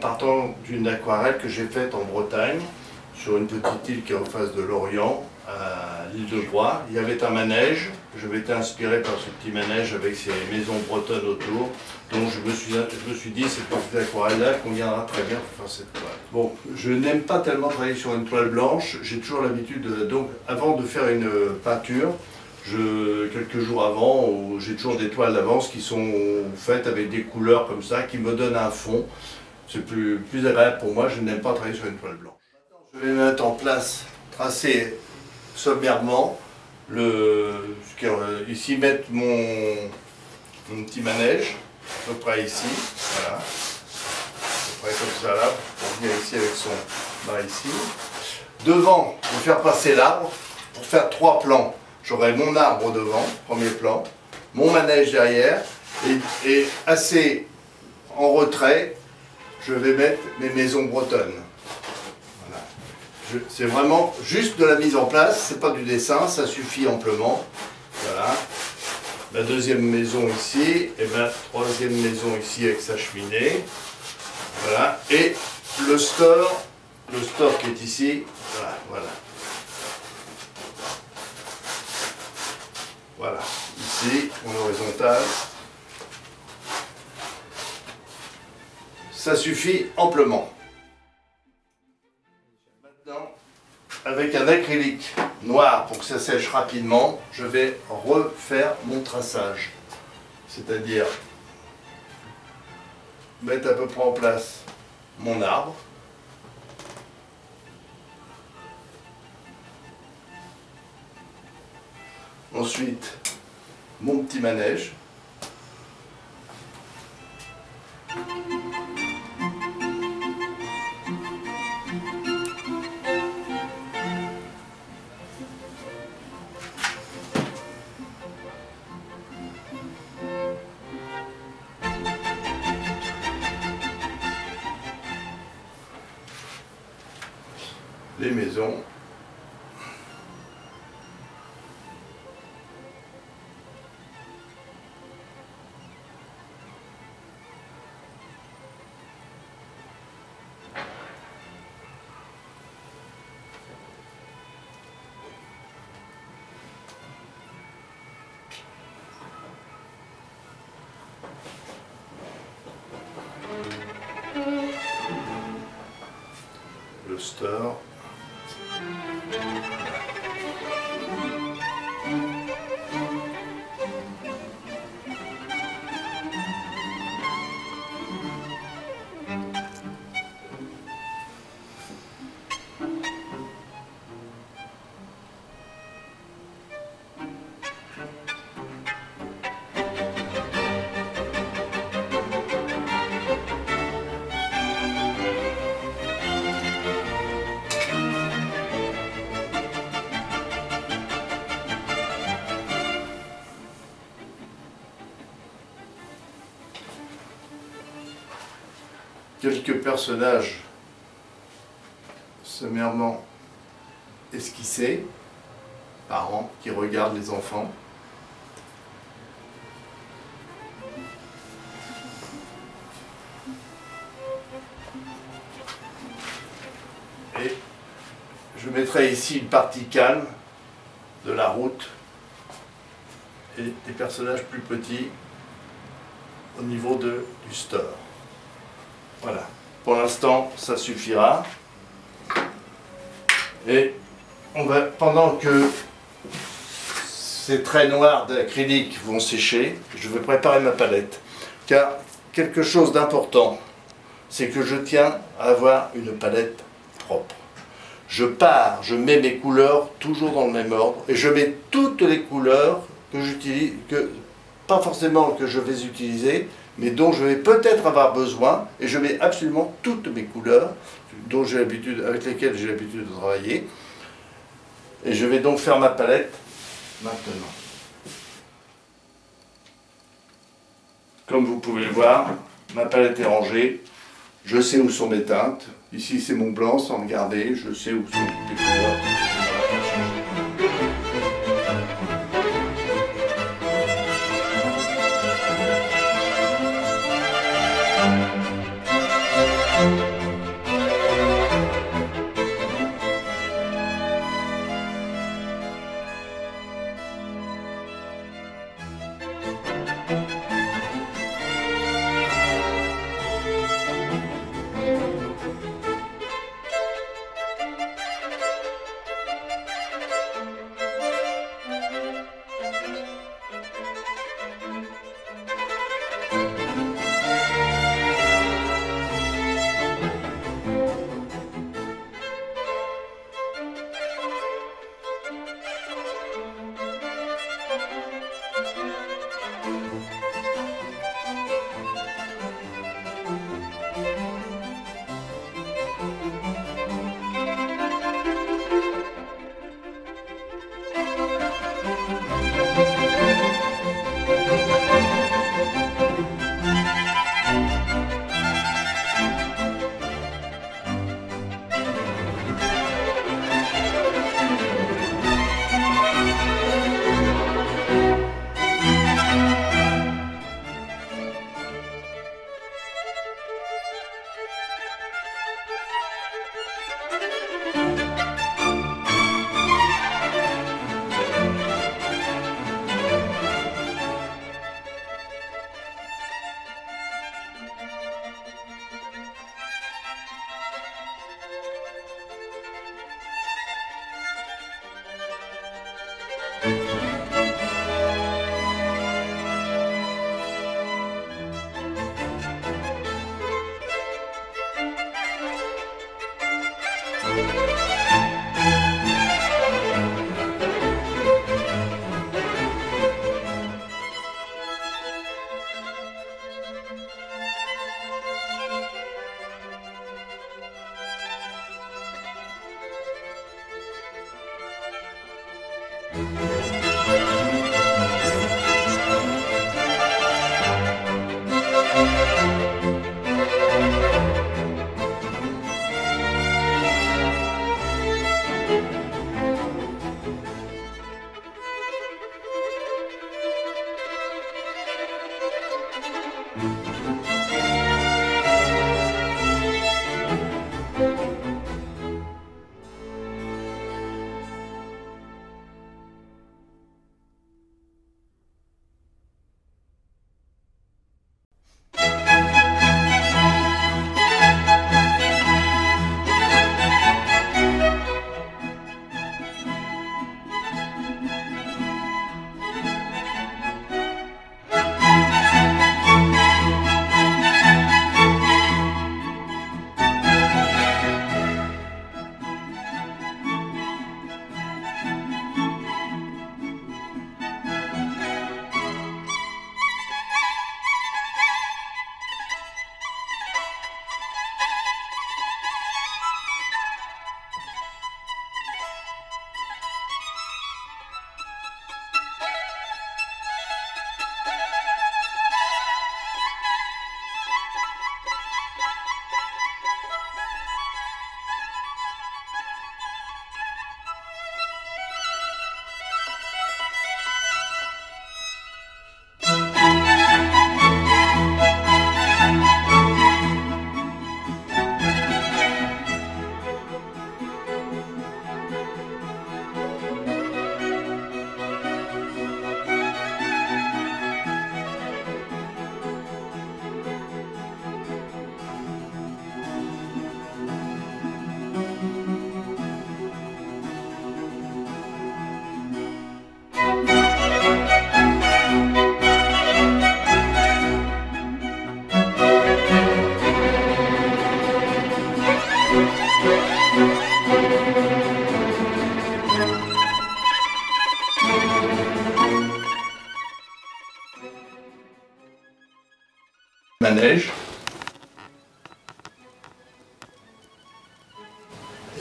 partant d'une aquarelle que j'ai faite en Bretagne, sur une petite île qui est en face de Lorient, à l'île de Groix. Il y avait un manège, je m'étais inspiré par ce petit manège avec ces maisons bretonnes autour, donc je me suis dit cette petite aquarelle-là conviendra très bien pour faire cette toile. Bon, je n'aime pas tellement travailler sur une toile blanche, j'ai toujours l'habitude, donc avant de faire une peinture, quelques jours avant, j'ai toujours des toiles d'avance qui sont faites avec des couleurs comme ça, qui me donnent un fond. C'est plus agréable pour moi, je n'aime pas travailler sur une toile blanche. Maintenant, je vais mettre en place, tracer sommairement, ici mettre mon petit manège, à peu près ici, voilà. À peu près comme ça là, pour venir ici avec son bas ici. Devant, je vais faire passer l'arbre pour faire 3 plans. J'aurai mon arbre devant, premier plan, mon manège derrière, et assez en retrait, je vais mettre mes maisons bretonnes. Voilà. C'est vraiment juste de la mise en place, c'est pas du dessin, ça suffit amplement. Voilà. La deuxième maison ici, et la troisième maison ici avec sa cheminée. Voilà. Et le store qui est ici, voilà, voilà. Voilà, ici, en horizontal. Ça suffit amplement. Maintenant, avec un acrylique noir pour que ça sèche rapidement, je vais refaire mon traçage. C'est-à-dire mettre à peu près en place mon arbre. Ensuite, mon petit manège. Les maisons. Le store. Quelques personnages sommairement esquissés, parents qui regardent les enfants. Et je mettrai ici une partie calme de la route et des personnages plus petits au niveau du store. Voilà, pour l'instant ça suffira. Et on va, pendant que ces traits noirs d'acrylique vont sécher, je vais préparer ma palette. Car quelque chose d'important, c'est que je tiens à avoir une palette propre. Je mets mes couleurs toujours dans le même ordre et je mets toutes les couleurs que j'utilise, pas forcément que je vais utiliser, mais dont je vais peut-être avoir besoin, et je mets absolument toutes mes couleurs avec lesquelles j'ai l'habitude de travailler. Et je vais donc faire ma palette maintenant. Comme vous pouvez le voir, ma palette est rangée, je sais où sont mes teintes. Ici c'est mon blanc, sans regarder, je sais où sont toutes les couleurs.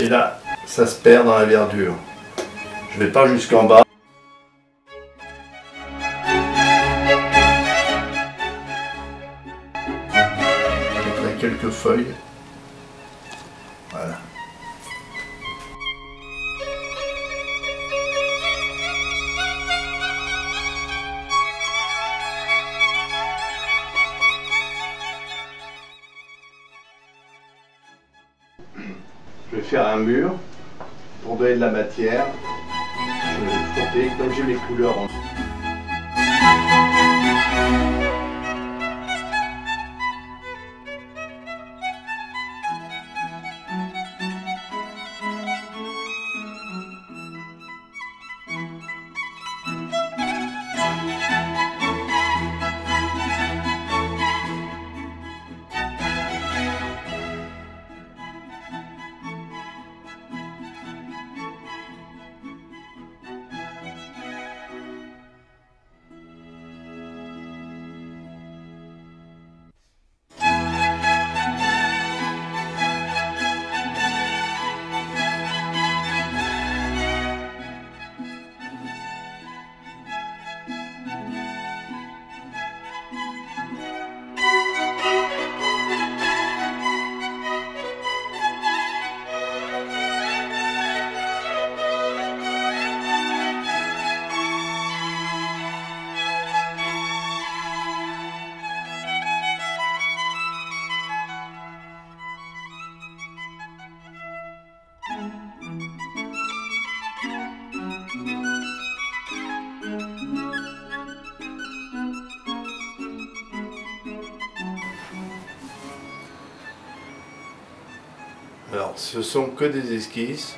Et là, ça se perd dans la verdure. Je ne vais pas jusqu'en bas. Je mettrai quelques feuilles. Voilà. Je vais faire un mur pour donner de la matière. Je vais frotter comme j'ai les couleurs en... Alors, ce sont que des esquisses.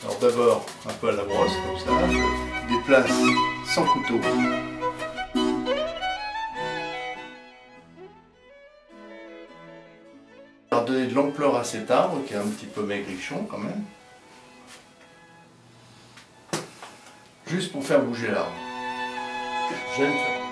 Alors d'abord, un peu à la brosse, comme ça, je déplace sans couteau. Alors donner de l'ampleur à cet arbre, qui est un petit peu maigrichon quand même. Juste pour faire bouger l'arbre. J'aime faire.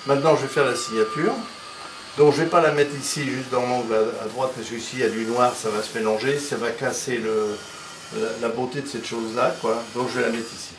Maintenant, je vais faire la signature. Donc, je ne vais pas la mettre ici, juste dans l'angle à droite, parce que ici, il y a du noir, ça va se mélanger, ça va casser la beauté de cette chose-là, quoi. Donc, je vais la mettre ici.